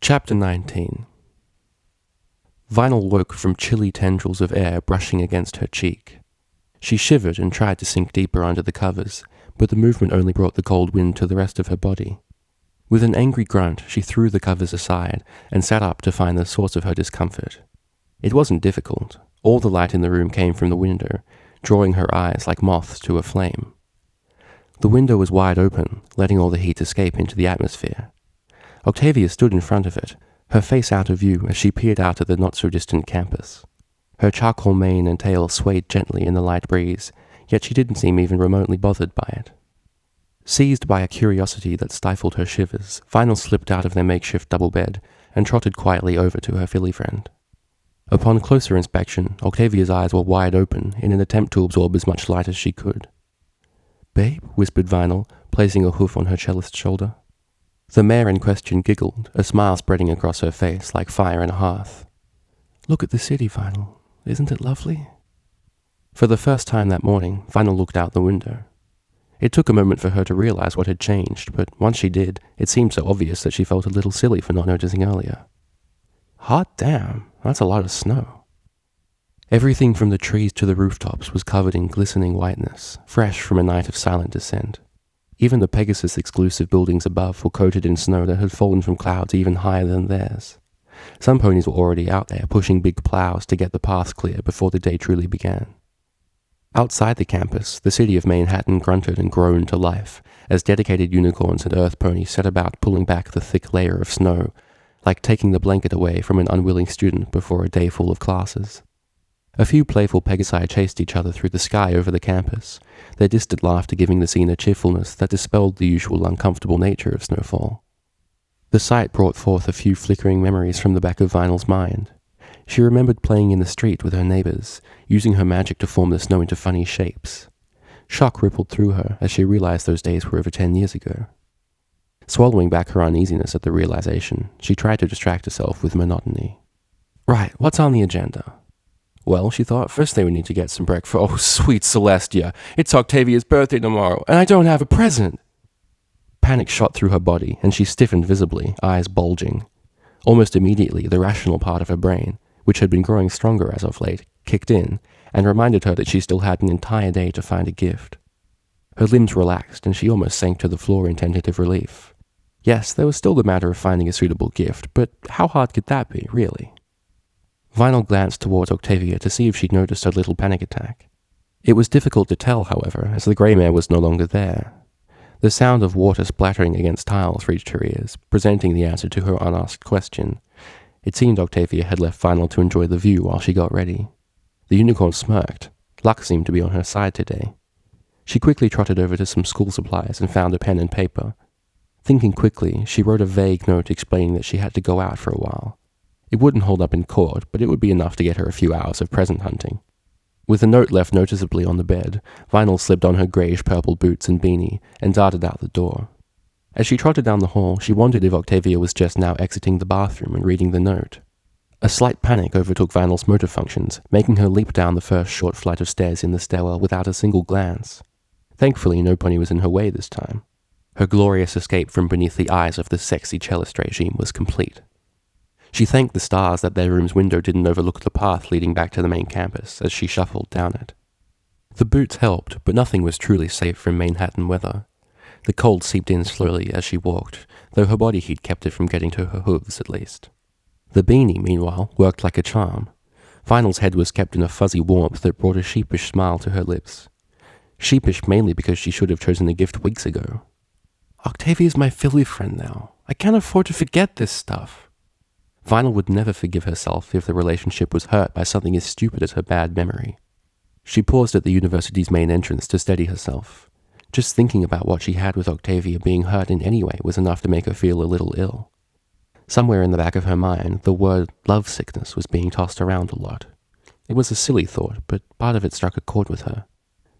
Chapter 19. Vinyl woke from chilly tendrils of air brushing against her cheek. She shivered and tried to sink deeper under the covers, but the movement only brought the cold wind to the rest of her body. With an angry grunt, she threw the covers aside and sat up to find the source of her discomfort. It wasn't difficult. All the light in the room came from the window, drawing her eyes like moths to a flame. The window was wide open, letting all the heat escape into the atmosphere. Octavia stood in front of it, her face out of view as she peered out at the not-so-distant campus. Her charcoal mane and tail swayed gently in the light breeze, yet she didn't seem even remotely bothered by it. Seized by a curiosity that stifled her shivers, Vinyl slipped out of their makeshift double bed and trotted quietly over to her filly friend. Upon closer inspection, Octavia's eyes were wide open in an attempt to absorb as much light as she could. "Babe," whispered Vinyl, placing a hoof on her cellist's shoulder. The mare in question giggled, a smile spreading across her face like fire in a hearth. "Look at the city, Vinyl. Isn't it lovely?" For the first time that morning, Vinyl looked out the window. It took a moment for her to realize what had changed, but once she did, it seemed so obvious that she felt a little silly for not noticing earlier. Hot damn, that's a lot of snow. Everything from the trees to the rooftops was covered in glistening whiteness, fresh from a night of silent descent. Even the Pegasus-exclusive buildings above were coated in snow that had fallen from clouds even higher than theirs. Some ponies were already out there pushing big plows to get the paths clear before the day truly began. Outside the campus, the city of Manhattan grunted and groaned to life as dedicated unicorns and earth ponies set about pulling back the thick layer of snow, like taking the blanket away from an unwilling student before a day full of classes. A few playful Pegasi chased each other through the sky over the campus, their distant laughter giving the scene a cheerfulness that dispelled the usual uncomfortable nature of snowfall. The sight brought forth a few flickering memories from the back of Vinyl's mind. She remembered playing in the street with her neighbors, using her magic to form the snow into funny shapes. Shock rippled through her as she realized those days were over 10 years ago. Swallowing back her uneasiness at the realization, she tried to distract herself with monotony. Right, what's on the agenda? Well, she thought, first they would need to get some breakfast. Oh, sweet Celestia, it's Octavia's birthday tomorrow, and I don't have a present! Panic shot through her body, and she stiffened visibly, eyes bulging. Almost immediately, the rational part of her brain, which had been growing stronger as of late, kicked in, and reminded her that she still had an entire day to find a gift. Her limbs relaxed, and she almost sank to the floor in tentative relief. Yes, there was still the matter of finding a suitable gift, but how hard could that be, really? Vinyl glanced towards Octavia to see if she'd noticed her little panic attack. It was difficult to tell, however, as the grey mare was no longer there. The sound of water splattering against tiles reached her ears, presenting the answer to her unasked question. It seemed Octavia had left Vinyl to enjoy the view while she got ready. The unicorn smirked. Luck seemed to be on her side today. She quickly trotted over to some school supplies and found a pen and paper. Thinking quickly, she wrote a vague note explaining that she had to go out for a while. It wouldn't hold up in court, but it would be enough to get her a few hours of present hunting. With the note left noticeably on the bed, Vinyl slipped on her greyish-purple boots and beanie and darted out the door. As she trotted down the hall, she wondered if Octavia was just now exiting the bathroom and reading the note. A slight panic overtook Vinyl's motor functions, making her leap down the first short flight of stairs in the stairwell without a single glance. Thankfully, no pony was in her way this time. Her glorious escape from beneath the eyes of the sexy cellist regime was complete. She thanked the stars that their room's window didn't overlook the path leading back to the main campus as she shuffled down it. The boots helped, but nothing was truly safe from Manhattan weather. The cold seeped in slowly as she walked, though her body heat kept it from getting to her hooves at least. The beanie, meanwhile, worked like a charm. Vinyl's head was kept in a fuzzy warmth that brought a sheepish smile to her lips. Sheepish mainly because she should have chosen the gift weeks ago. Octavia's my filly friend now. I can't afford to forget this stuff. Vinyl would never forgive herself if the relationship was hurt by something as stupid as her bad memory. She paused at the university's main entrance to steady herself. Just thinking about what she had with Octavia being hurt in any way was enough to make her feel a little ill. Somewhere in the back of her mind, the word lovesickness was being tossed around a lot. It was a silly thought, but part of it struck a chord with her,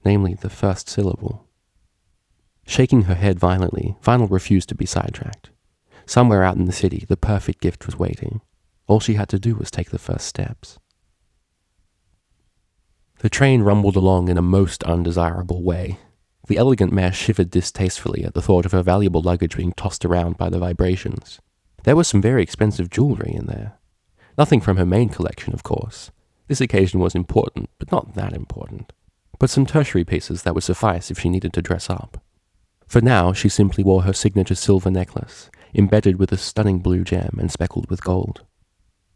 namely the first syllable. Shaking her head violently, Vinyl refused to be sidetracked. Somewhere out in the city, the perfect gift was waiting. All she had to do was take the first steps. The train rumbled along in a most undesirable way. The elegant mare shivered distastefully at the thought of her valuable luggage being tossed around by the vibrations. There was some very expensive jewellery in there. Nothing from her main collection, of course. This occasion was important, but not that important. But some tertiary pieces that would suffice if she needed to dress up. For now, she simply wore her signature silver necklace, embedded with a stunning blue gem and speckled with gold.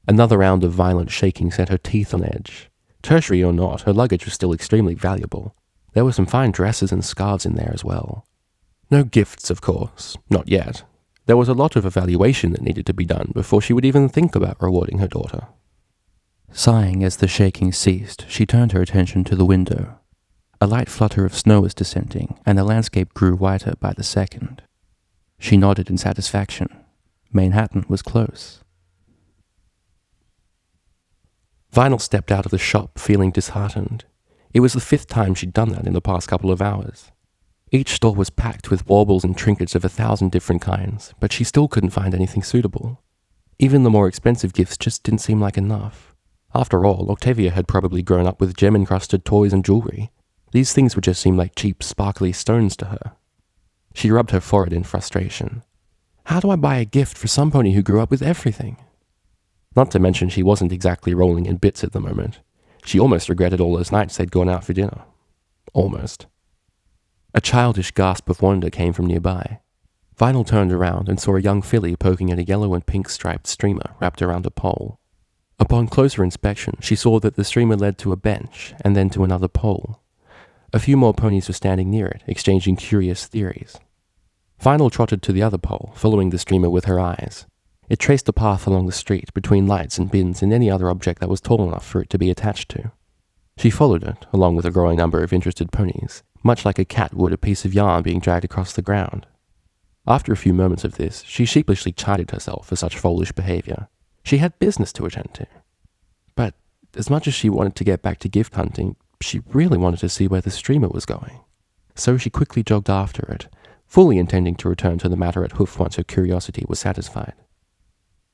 Another round of violent shaking set her teeth on edge. Tertiary or not, her luggage was still extremely valuable. There were some fine dresses and scarves in there as well. No gifts, of course. Not yet. There was a lot of evaluation that needed to be done before she would even think about rewarding her daughter. Sighing as the shaking ceased, she turned her attention to the window. A light flutter of snow was descending, and the landscape grew whiter by the second. She nodded in satisfaction. Manhattan was close. Vinyl stepped out of the shop feeling disheartened. It was the 5th time she'd done that in the past couple of hours. Each store was packed with baubles and trinkets of 1,000 different kinds, but she still couldn't find anything suitable. Even the more expensive gifts just didn't seem like enough. After all, Octavia had probably grown up with gem-encrusted toys and jewelry. These things would just seem like cheap, sparkly stones to her. She rubbed her forehead in frustration. How do I buy a gift for some pony who grew up with everything? Not to mention she wasn't exactly rolling in bits at the moment. She almost regretted all those nights they'd gone out for dinner. Almost. A childish gasp of wonder came from nearby. Vinyl turned around and saw a young filly poking at a yellow and pink striped streamer wrapped around a pole. Upon closer inspection, she saw that the streamer led to a bench and then to another pole. A few more ponies were standing near it, exchanging curious theories. Vinyl trotted to the other pole, following the streamer with her eyes. It traced a path along the street between lights and bins and any other object that was tall enough for it to be attached to. She followed it, along with a growing number of interested ponies, much like a cat would a piece of yarn being dragged across the ground. After a few moments of this, she sheepishly chided herself for such foolish behavior. She had business to attend to. But as much as she wanted to get back to gift hunting, she really wanted to see where the streamer was going. So she quickly jogged after it, fully intending to return to the matter at hoof once her curiosity was satisfied.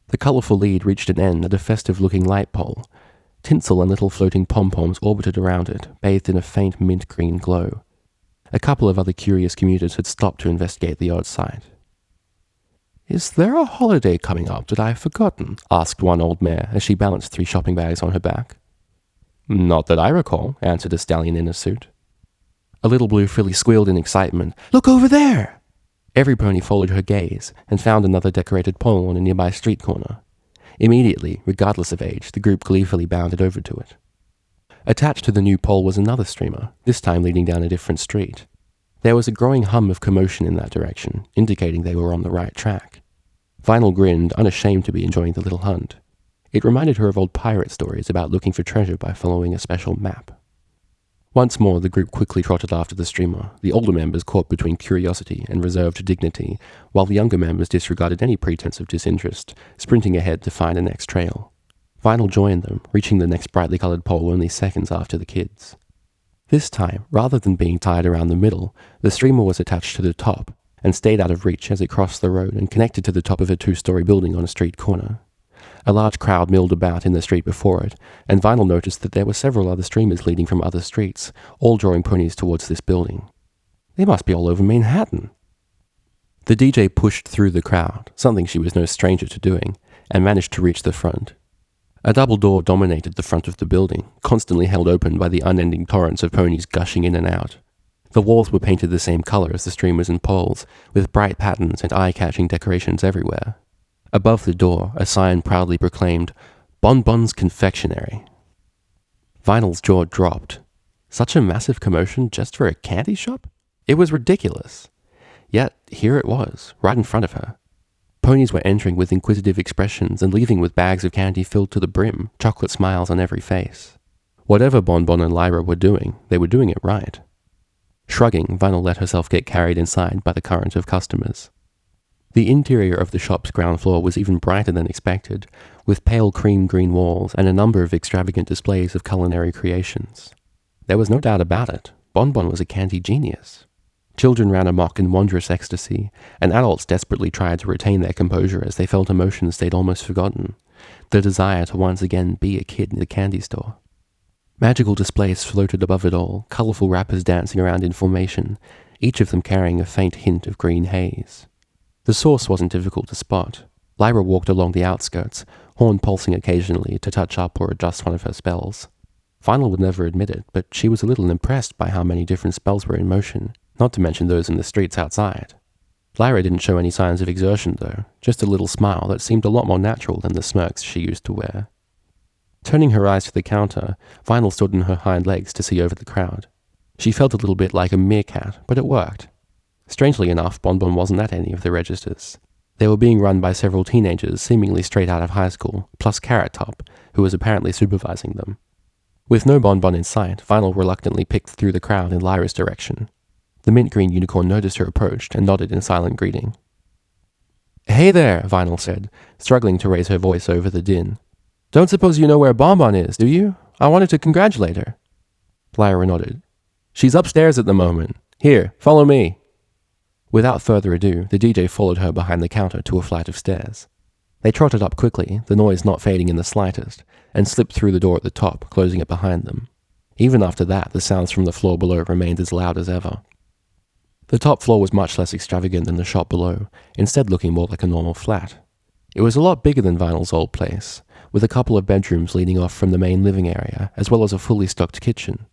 The colourful lead reached an end at a festive-looking light pole. Tinsel and little floating pom-poms orbited around it, bathed in a faint mint-green glow. A couple of other curious commuters had stopped to investigate the odd sight. "Is there a holiday coming up that I've forgotten?" asked one old mare as she balanced 3 shopping bags on her back. "Not that I recall," answered a stallion in a suit. A little blue filly squealed in excitement. "Look over there!" Every pony followed her gaze and found another decorated pole on a nearby street corner. Immediately, regardless of age, the group gleefully bounded over to it. Attached to the new pole was another streamer, this time leading down a different street. There was a growing hum of commotion in that direction, indicating they were on the right track. Vinyl grinned, unashamed to be enjoying the little hunt. It reminded her of old pirate stories about looking for treasure by following a special map. Once more, the group quickly trotted after the streamer, the older members caught between curiosity and reserved dignity, while the younger members disregarded any pretense of disinterest, sprinting ahead to find the next trail. Vinyl joined them, reaching the next brightly coloured pole only seconds after the kids. This time, rather than being tied around the middle, the streamer was attached to the top, and stayed out of reach as it crossed the road and connected to the top of a 2-story building on a street corner. A large crowd milled about in the street before it, and Vinyl noticed that there were several other streamers leading from other streets, all drawing ponies towards this building. They must be all over Manhattan. The DJ pushed through the crowd, something she was no stranger to doing, and managed to reach the front. A double door dominated the front of the building, constantly held open by the unending torrents of ponies gushing in and out. The walls were painted the same color as the streamers and poles, with bright patterns and eye-catching decorations everywhere. Above the door, a sign proudly proclaimed, "Bon Bon's Confectionery." Vinyl's jaw dropped. Such a massive commotion just for a candy shop? It was ridiculous. Yet, here it was, right in front of her. Ponies were entering with inquisitive expressions and leaving with bags of candy filled to the brim, chocolate smiles on every face. Whatever Bon Bon and Lyra were doing, they were doing it right. Shrugging, Vinyl let herself get carried inside by the current of customers. The interior of the shop's ground floor was even brighter than expected, with pale cream-green walls and a number of extravagant displays of culinary creations. There was no doubt about it, Bon Bon was a candy genius. Children ran amok in wondrous ecstasy, and adults desperately tried to retain their composure as they felt emotions they'd almost forgotten, the desire to once again be a kid in the candy store. Magical displays floated above it all, colourful wrappers dancing around in formation, each of them carrying a faint hint of green haze. The source wasn't difficult to spot. Lyra walked along the outskirts, horn pulsing occasionally to touch up or adjust one of her spells. Vinyl would never admit it, but she was a little impressed by how many different spells were in motion, not to mention those in the streets outside. Lyra didn't show any signs of exertion though, just a little smile that seemed a lot more natural than the smirks she used to wear. Turning her eyes to the counter, Vinyl stood on her hind legs to see over the crowd. She felt a little bit like a meerkat, but it worked. Strangely enough, Bon Bon wasn't at any of the registers. They were being run by several teenagers seemingly straight out of high school, plus Carrot Top, who was apparently supervising them. With no Bon Bon in sight, Vinyl reluctantly picked through the crowd in Lyra's direction. The mint green unicorn noticed her approach and nodded in silent greeting. "Hey there," Vinyl said, struggling to raise her voice over the din. "Don't suppose you know where Bon Bon is, do you? I wanted to congratulate her." Lyra nodded. "She's upstairs at the moment. Here, follow me." Without further ado, the DJ followed her behind the counter to a flight of stairs. They trotted up quickly, the noise not fading in the slightest, and slipped through the door at the top, closing it behind them. Even after that, the sounds from the floor below remained as loud as ever. The top floor was much less extravagant than the shop below, instead looking more like a normal flat. It was a lot bigger than Vinyl's old place, with a couple of bedrooms leading off from the main living area, as well as a fully stocked kitchen.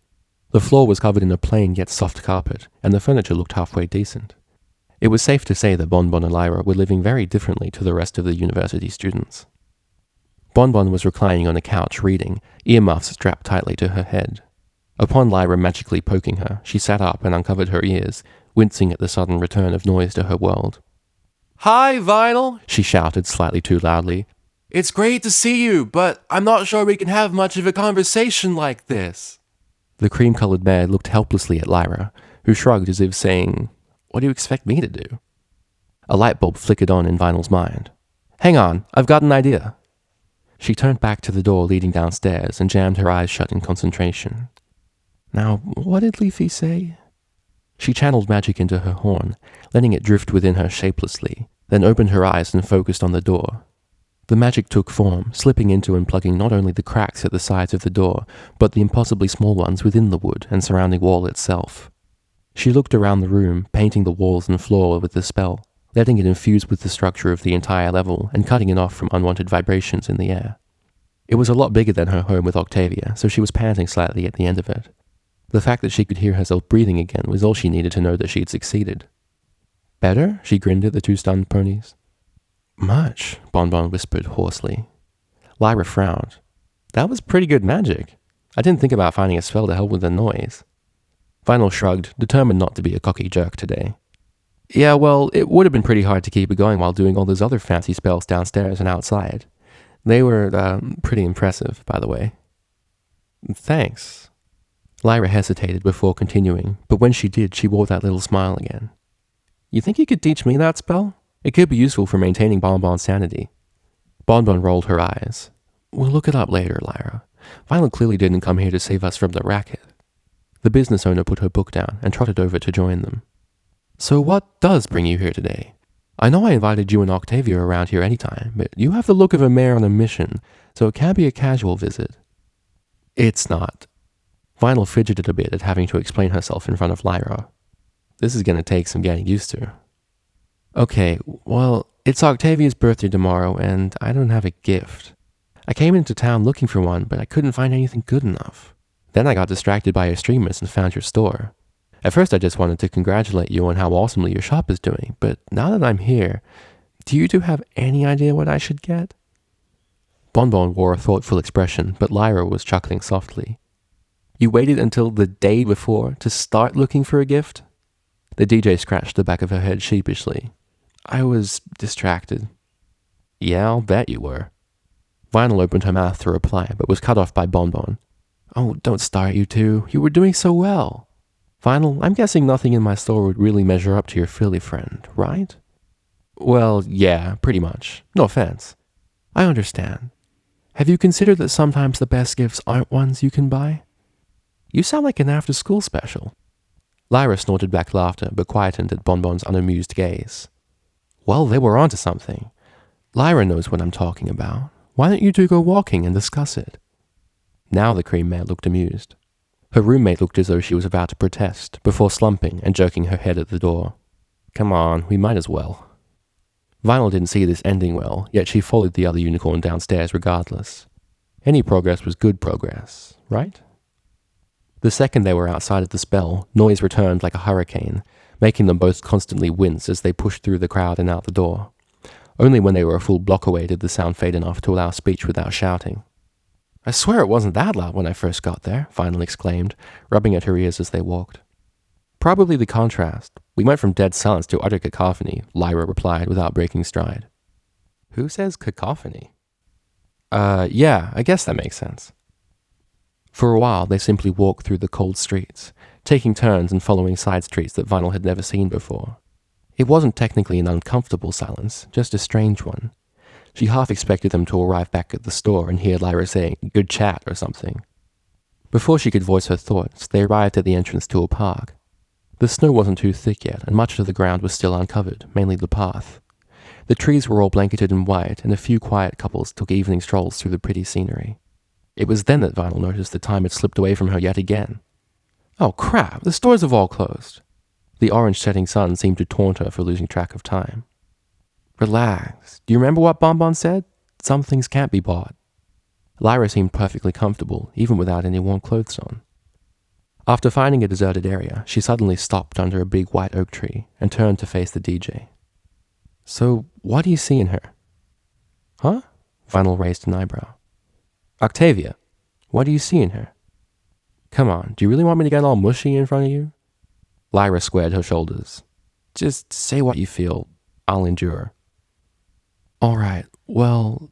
The floor was covered in a plain yet soft carpet, and the furniture looked halfway decent. It was safe to say that Bon Bon and Lyra were living very differently to the rest of the university students. Bon Bon was reclining on a couch reading, earmuffs strapped tightly to her head. Upon Lyra magically poking her, she sat up and uncovered her ears, wincing at the sudden return of noise to her world. "Hi, Vinyl!" she shouted slightly too loudly. "It's great to see you, but I'm not sure we can have much of a conversation like this." The cream-colored mare looked helplessly at Lyra, who shrugged as if saying, "What do you expect me to do?" A light bulb flickered on in Vinyl's mind. "Hang on, I've got an idea." She turned back to the door leading downstairs and jammed her eyes shut in concentration. Now, what did Leafy say? She channeled magic into her horn, letting it drift within her shapelessly, then opened her eyes and focused on the door. The magic took form, slipping into and plugging not only the cracks at the sides of the door, but the impossibly small ones within the wood and surrounding wall itself. She looked around the room, painting the walls and floor with the spell, letting it infuse with the structure of the entire level and cutting it off from unwanted vibrations in the air. It was a lot bigger than her home with Octavia, so she was panting slightly at the end of it. The fact that she could hear herself breathing again was all she needed to know that she had succeeded. "Better?" she grinned at the two stunned ponies. "Much," Bon Bon whispered hoarsely. Lyra frowned. "That was pretty good magic. I didn't think about finding a spell to help with the noise." Vinyl shrugged, determined not to be a cocky jerk today. "Yeah, well, it would have been pretty hard to keep it going while doing all those other fancy spells downstairs and outside. They were, pretty impressive, by the way." "Thanks." Lyra hesitated before continuing, but when she did, she wore that little smile again. "You think you could teach me that spell? It could be useful for maintaining Bon Bon's sanity." Bon Bon rolled her eyes. "We'll look it up later, Lyra. Violet clearly didn't come here to save us from the racket." The business owner put her book down and trotted over to join them. "So what does bring you here today? I know I invited you and Octavia around here anytime, but you have the look of a mayor on a mission, so it can't be a casual visit." "It's not." Vinyl fidgeted a bit at having to explain herself in front of Lyra. "This is going to take some getting used to." "Okay, well, it's Octavia's birthday tomorrow, and I don't have a gift. I came into town looking for one, but I couldn't find anything good enough. Then I got distracted by your streamers and found your store. At first I just wanted to congratulate you on how awesomely your shop is doing, but now that I'm here, do you two have any idea what I should get?" Bon Bon wore a thoughtful expression, but Lyra was chuckling softly. "You waited until the day before to start looking for a gift?" The DJ scratched the back of her head sheepishly. "I was distracted." "Yeah, I'll bet you were." Vinyl opened her mouth to reply, but was cut off by Bon Bon. "Oh, don't start, you two. You were doing so well." "Vinyl, I'm guessing nothing in my store would really measure up to your Philly friend, right?" "Well, yeah, pretty much. No offense." "I understand. Have you considered that sometimes the best gifts aren't ones you can buy?" "You sound like an after-school special." Lyra snorted back laughter, but quietened at Bon Bon's unamused gaze. "Well, they were onto something. Lyra knows what I'm talking about. Why don't you two go walking and discuss it?" Now the cream mare looked amused. Her roommate looked as though she was about to protest, before slumping and jerking her head at the door. "Come on, we might as well." Vinyl didn't see this ending well, yet she followed the other unicorn downstairs regardless. Any progress was good progress, right? The second they were outside of the spell, noise returned like a hurricane, making them both constantly wince as they pushed through the crowd and out the door. Only when they were a full block away did the sound fade enough to allow speech without shouting. "I swear it wasn't that loud when I first got there," Vinyl exclaimed, rubbing at her ears as they walked. "Probably the contrast. We went from dead silence to utter cacophony," Lyra replied without breaking stride. "Who says cacophony?" Yeah, I guess that makes sense." For a while, they simply walked through the cold streets, taking turns and following side streets that Vinyl had never seen before. It wasn't technically an uncomfortable silence, just a strange one. She half expected them to arrive back at the store and hear Lyra saying, "Good chat," or something. Before she could voice her thoughts, they arrived at the entrance to a park. The snow wasn't too thick yet, and much of the ground was still uncovered, mainly the path. The trees were all blanketed in white, and a few quiet couples took evening strolls through the pretty scenery. It was then that Vinyl noticed the time had slipped away from her yet again. "Oh crap, the stores have all closed." The orange setting sun seemed to taunt her for losing track of time. "Relax. Do you remember what Bon Bon said? Some things can't be bought." Lyra seemed perfectly comfortable, even without any warm clothes on. After finding a deserted area, she suddenly stopped under a big white oak tree and turned to face the DJ. "So, what do you see in her?" "Huh?" Vinyl raised an eyebrow. "Octavia, what do you see in her?" "Come on, do you really want me to get all mushy in front of you?" Lyra squared her shoulders. "Just say what you feel. I'll endure." "All right, well..."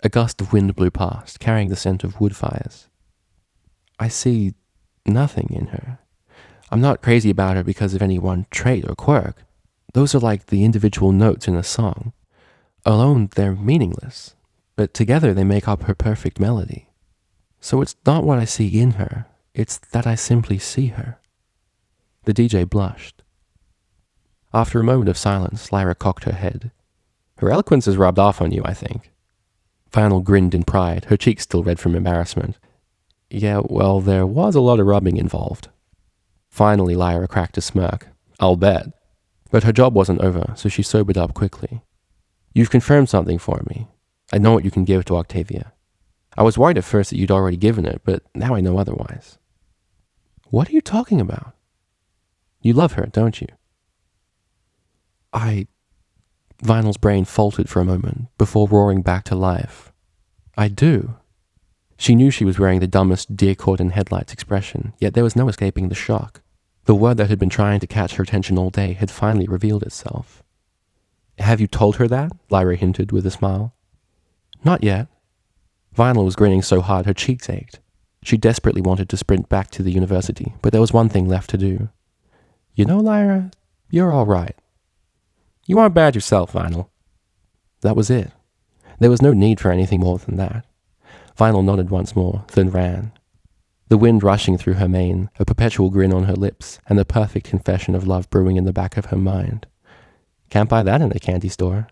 A gust of wind blew past, carrying the scent of wood fires. "I see nothing in her. I'm not crazy about her because of any one trait or quirk. Those are like the individual notes in a song. Alone, they're meaningless, but together they make up her perfect melody. So it's not what I see in her, it's that I simply see her." The DJ blushed. After a moment of silence, Lyra cocked her head. "Her eloquence has rubbed off on you, I think." Vinyl grinned in pride, her cheeks still red from embarrassment. "Yeah, well, there was a lot of rubbing involved." Finally, Lyra cracked a smirk. "I'll bet." But her job wasn't over, so she sobered up quickly. "You've confirmed something for me. I know what you can give to Octavia. I was worried at first that you'd already given it, but now I know otherwise." "What are you talking about?" "You love her, don't you?" Vinyl's brain faltered for a moment, before roaring back to life. "I do." She knew she was wearing the dumbest deer-caught-in-headlights expression, yet there was no escaping the shock. The word that had been trying to catch her attention all day had finally revealed itself. "Have you told her that?" Lyra hinted with a smile. "Not yet." Vinyl was grinning so hard her cheeks ached. She desperately wanted to sprint back to the university, but there was one thing left to do. "You know, Lyra, you're all right." "You aren't bad yourself, Vinyl." That was it. There was no need for anything more than that. Vinyl nodded once more, then ran. The wind rushing through her mane, a perpetual grin on her lips, and the perfect confession of love brewing in the back of her mind. Can't buy that in a candy store.